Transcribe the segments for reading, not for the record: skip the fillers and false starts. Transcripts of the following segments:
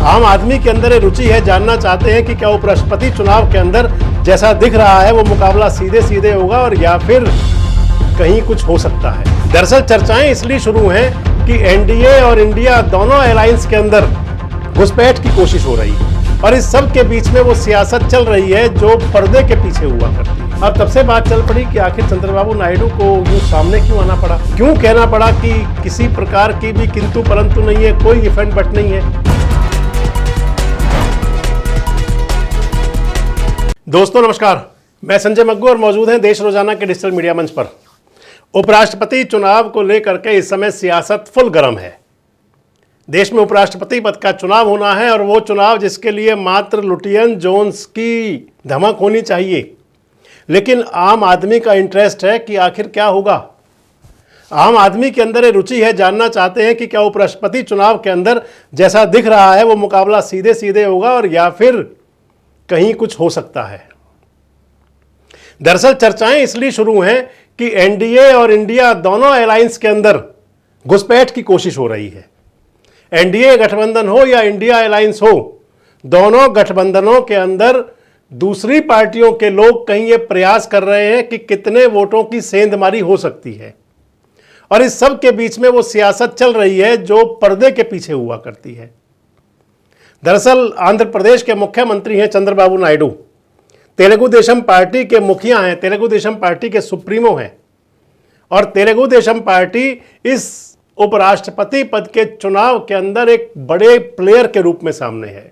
आम आदमी के अंदर ये रुचि है, जानना चाहते हैं कि क्या उपराष्ट्रपति चुनाव के अंदर जैसा दिख रहा है वो मुकाबला सीधे सीधे होगा और या फिर कहीं कुछ हो सकता है। दरअसल चर्चाएं इसलिए शुरू हैं कि एनडीए और इंडिया दोनों अलायंस के अंदर घुसपैठ की कोशिश हो रही है और इस सब के बीच में वो सियासत चल रही है जो पर्दे के पीछे हुआ करती है। अब तब से बात चल पड़ी कि आखिर चंद्रबाबू नायडू को यूं सामने क्यों आना पड़ा, क्यों कहना पड़ा कि किसी प्रकार की भी किंतु परंतु नहीं है, कोई इफ एंड बट नहीं है। दोस्तों नमस्कार, मैं संजय मग्गू और मौजूद हैं देश रोजाना के डिजिटल मीडिया मंच पर। उपराष्ट्रपति चुनाव को लेकर के इस समय सियासत फुल गर्म है। देश में उपराष्ट्रपति पद का चुनाव होना है और वो चुनाव जिसके लिए मात्र लुटियन जोन्स की धमक होनी चाहिए, लेकिन आम आदमी का इंटरेस्ट है कि आखिर क्या होगा। आम आदमी के अंदर ये रुचि है, जानना चाहते हैं कि क्या उपराष्ट्रपति चुनाव के अंदर जैसा दिख रहा है वो मुकाबला सीधे सीधे होगा और या फिर कहीं कुछ हो सकता है। दरअसल चर्चाएं इसलिए शुरू हैं कि एनडीए और इंडिया दोनों अलायंस के अंदर घुसपैठ की कोशिश हो रही है। एनडीए गठबंधन हो या इंडिया अलायंस हो, दोनों गठबंधनों के अंदर दूसरी पार्टियों के लोग कहीं ये प्रयास कर रहे हैं कि कितने वोटों की सेंधमारी हो सकती है और इस सब के बीच में वो सियासत चल रही है जो पर्दे के पीछे हुआ करती है। दरअसल आंध्र प्रदेश के मुख्यमंत्री हैं चंद्रबाबू नायडू, तेलुगु देशम पार्टी के मुखिया हैं, तेलुगु देशम पार्टी के सुप्रीमो हैं और तेलुगु देशम पार्टी इस उपराष्ट्रपति पद के चुनाव के अंदर एक बड़े प्लेयर के रूप में सामने है।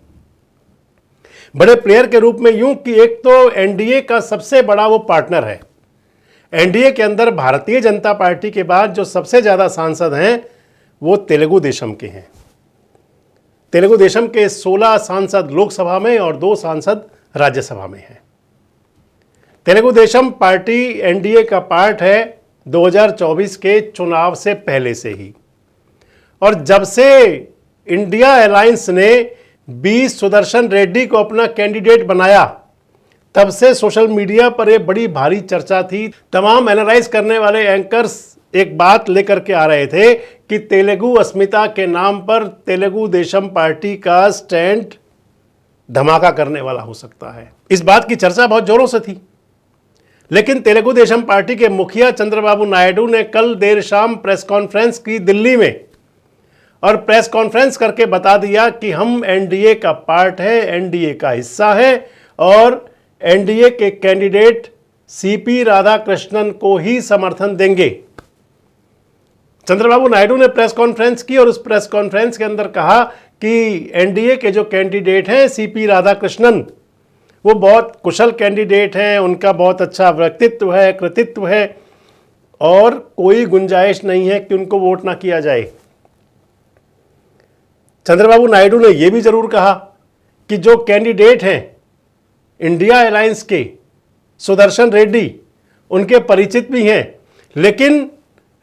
बड़े प्लेयर के रूप में यूं कि एक तो एनडीए का सबसे बड़ा वो पार्टनर है। एनडीए के अंदर भारतीय जनता पार्टी के बाद जो सबसे ज़्यादा सांसद हैं वो तेलुगु देशम के हैं। तेलुगु देशम के 16 सांसद लोकसभा में और 2 सांसद राज्यसभा में हैं। तेलुगु देशम पार्टी एनडीए का पार्ट है 2024 के चुनाव से पहले से ही, और जब से इंडिया अलायंस ने बी सुदर्शन रेड्डी को अपना कैंडिडेट बनाया तब से सोशल मीडिया पर यह बड़ी भारी चर्चा थी। तमाम एनालाइज करने वाले एंकर्स एक बात लेकर के आ रहे थे कि तेलुगु अस्मिता के नाम पर तेलुगु देशम पार्टी का स्टैंड धमाका करने वाला हो सकता है। इस बात की चर्चा बहुत जोरों से थी, लेकिन तेलुगु देशम पार्टी के मुखिया चंद्रबाबू नायडू ने कल देर शाम प्रेस कॉन्फ्रेंस की दिल्ली में और प्रेस कॉन्फ्रेंस करके बता दिया कि हम एनडीए का पार्ट है, एनडीए का हिस्सा है और एनडीए के कैंडिडेट सीपी राधाकृष्णन को ही समर्थन देंगे। चंद्रबाबू नायडू ने प्रेस कॉन्फ्रेंस की और उस प्रेस कॉन्फ्रेंस के अंदर कहा कि एनडीए के जो कैंडिडेट हैं सीपी राधाकृष्णन, वो बहुत कुशल कैंडिडेट हैं, उनका बहुत अच्छा व्यक्तित्व है, कृतित्व है और कोई गुंजाइश नहीं है कि उनको वोट ना किया जाए। चंद्रबाबू नायडू ने यह भी जरूर कहा कि जो कैंडिडेट हैं इंडिया अलायंस के सुदर्शन रेड्डी, उनके परिचित भी हैं, लेकिन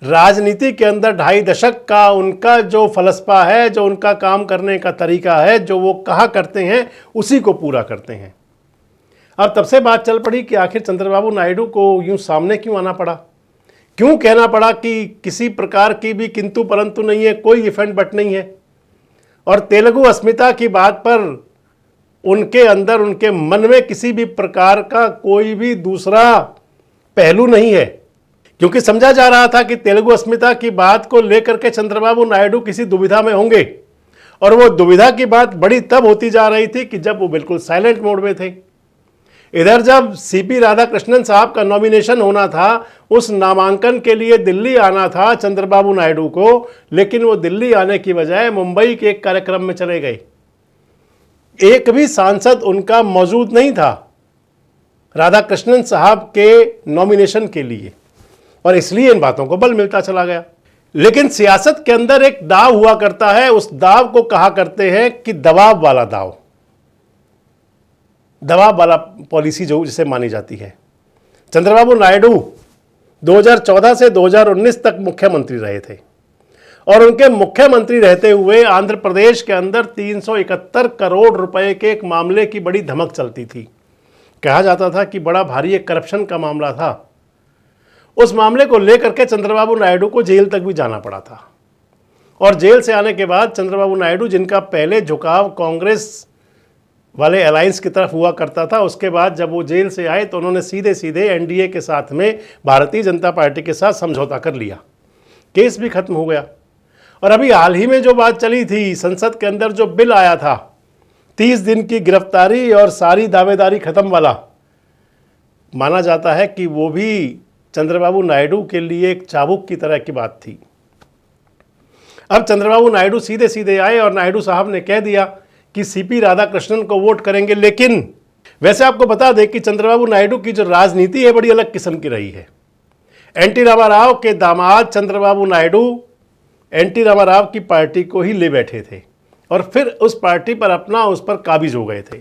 राजनीति के अंदर 2.5 दशक का उनका जो फलसफा है, जो उनका काम करने का तरीका है, जो वो कहा करते हैं उसी को पूरा करते हैं। अब तब से बात चल पड़ी कि आखिर चंद्रबाबू नायडू को यूं सामने क्यों आना पड़ा, क्यों कहना पड़ा कि किसी प्रकार की भी किंतु परंतु नहीं है, कोई इफ एंड बट नहीं है और तेलुगु अस्मिता की बात पर उनके अंदर, उनके मन में किसी भी प्रकार का कोई भी दूसरा पहलू नहीं है, क्योंकि समझा जा रहा था कि तेलुगु अस्मिता की बात को लेकर के चंद्रबाबू नायडू किसी दुविधा में होंगे और वो दुविधा की बात बड़ी तब होती जा रही थी कि जब वो बिल्कुल साइलेंट मोड में थे। इधर जब सीपी राधाकृष्णन साहब का नॉमिनेशन होना था, उस नामांकन के लिए दिल्ली आना था चंद्रबाबू नायडू को, लेकिन वो दिल्ली आने की बजाय मुंबई के एक कार्यक्रम में चले गए। एक भी सांसद उनका मौजूद नहीं था राधाकृष्णन साहब के नॉमिनेशन के लिए और इसलिए इन बातों को बल मिलता चला गया। लेकिन सियासत के अंदर एक दाव हुआ करता है, उस दाव को कहा करते हैं कि दबाव वाला दाव, दबाव वाला पॉलिसी जो जिसे मानी जाती है। चंद्रबाबू नायडू 2014 से 2019 तक मुख्यमंत्री रहे थे और उनके मुख्यमंत्री रहते हुए आंध्र प्रदेश के अंदर 371 करोड़ रुपए के एक मामले की बड़ी धमक चलती थी। कहा जाता था कि बड़ा भारी एक करप्शन का मामला था। उस मामले को लेकर के चंद्रबाबू नायडू को जेल तक भी जाना पड़ा था और जेल से आने के बाद चंद्रबाबू नायडू, जिनका पहले झुकाव कांग्रेस वाले अलायंस की तरफ हुआ करता था, उसके बाद जब वो जेल से आए तो उन्होंने सीधे सीधे एनडीए के साथ में भारतीय जनता पार्टी के साथ समझौता कर लिया, केस भी खत्म हो गया। और अभी हाल ही में जो बात चली थी, संसद के अंदर जो बिल आया था 30 दिन की गिरफ्तारी और सारी दावेदारी खत्म वाला, माना जाता है कि वो भी चंद्रबाबू नायडू के लिए एक चाबुक की तरह की बात थी। अब चंद्रबाबू नायडू सीधे सीधे आए और नायडू साहब ने कह दिया कि सीपी राधाकृष्णन को वोट करेंगे। लेकिन वैसे आपको बता दें कि चंद्रबाबू नायडू की जो राजनीति है बड़ी अलग किस्म की रही है। एनटी रामाराव के दामाद चंद्रबाबू नायडू एनटी रामाराव की पार्टी को ही ले बैठे थे और फिर उस पार्टी पर उस पर काबिज हो गए थे।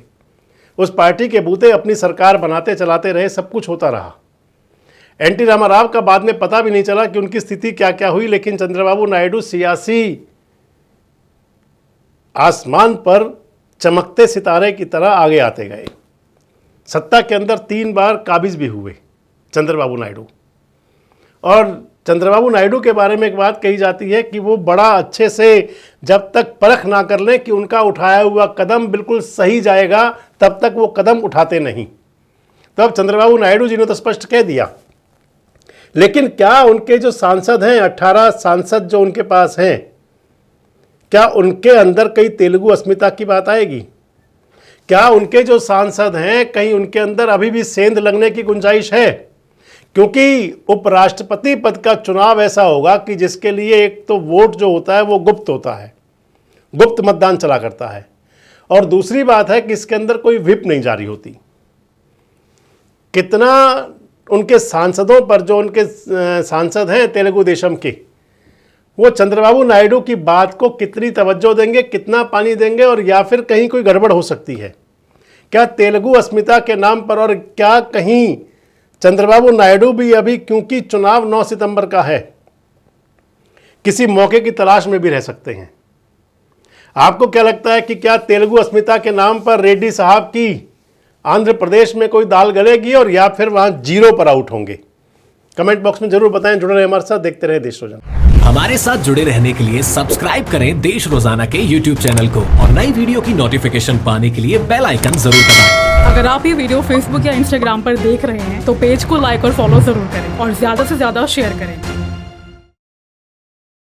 उस पार्टी के बूते अपनी सरकार बनाते चलाते रहे, सब कुछ होता रहा। एनटी रामाराव का बाद में पता भी नहीं चला कि उनकी स्थिति क्या क्या हुई, लेकिन चंद्रबाबू नायडू सियासी आसमान पर चमकते सितारे की तरह आगे आते गए। सत्ता के अंदर 3 बार काबिज भी हुए चंद्रबाबू नायडू। और चंद्रबाबू नायडू के बारे में एक बात कही जाती है कि वो बड़ा अच्छे से जब तक परख ना कर लें कि उनका उठाया हुआ कदम बिल्कुल सही जाएगा, तब तक वो कदम उठाते नहीं। तो अब चंद्रबाबू नायडू जी ने तो स्पष्ट कह दिया। लेकिन क्या उनके जो सांसद हैं, 18 सांसद जो उनके पास हैं, क्या उनके अंदर कहीं तेलुगु अस्मिता की बात आएगी? क्या उनके जो सांसद हैं, कहीं उनके अंदर अभी भी सेंध लगने की गुंजाइश है? क्योंकि उपराष्ट्रपति पद का चुनाव ऐसा होगा कि जिसके लिए एक तो वोट जो होता है वो गुप्त होता है, गुप्त मतदान चला करता है, और दूसरी बात है कि इसके अंदर कोई व्हिप नहीं जारी होती। कितना उनके सांसदों पर, जो उनके सांसद हैं तेलुगु देशम के, वो चंद्रबाबू नायडू की बात को कितनी तवज्जो देंगे, कितना पानी देंगे, और या फिर कहीं कोई गड़बड़ हो सकती है क्या तेलुगु अस्मिता के नाम पर? और क्या कहीं चंद्रबाबू नायडू भी अभी, क्योंकि चुनाव 9 सितंबर का है, किसी मौके की तलाश में भी रह सकते हैं? आपको क्या लगता है कि क्या तेलुगु अस्मिता के नाम पर रेड्डी साहब की आंध्र प्रदेश में कोई दाल गलेगी और या फिर वहां जीरो पर आउट होंगे? कमेंट बॉक्स में जरूर बताएं। जुड़े रहे हमारे साथ, देखते रहे देश रोजाना। हमारे साथ जुड़े रहने के लिए सब्सक्राइब करें देश रोजाना के YouTube चैनल को और नई वीडियो की नोटिफिकेशन पाने के लिए बेल आइकन जरूर दबाएं। अगर आप ये वीडियो Facebook या Instagram पर देख रहे हैं तो पेज को लाइक और फॉलो जरूर करें और ज्यादा से ज्यादा शेयर करें।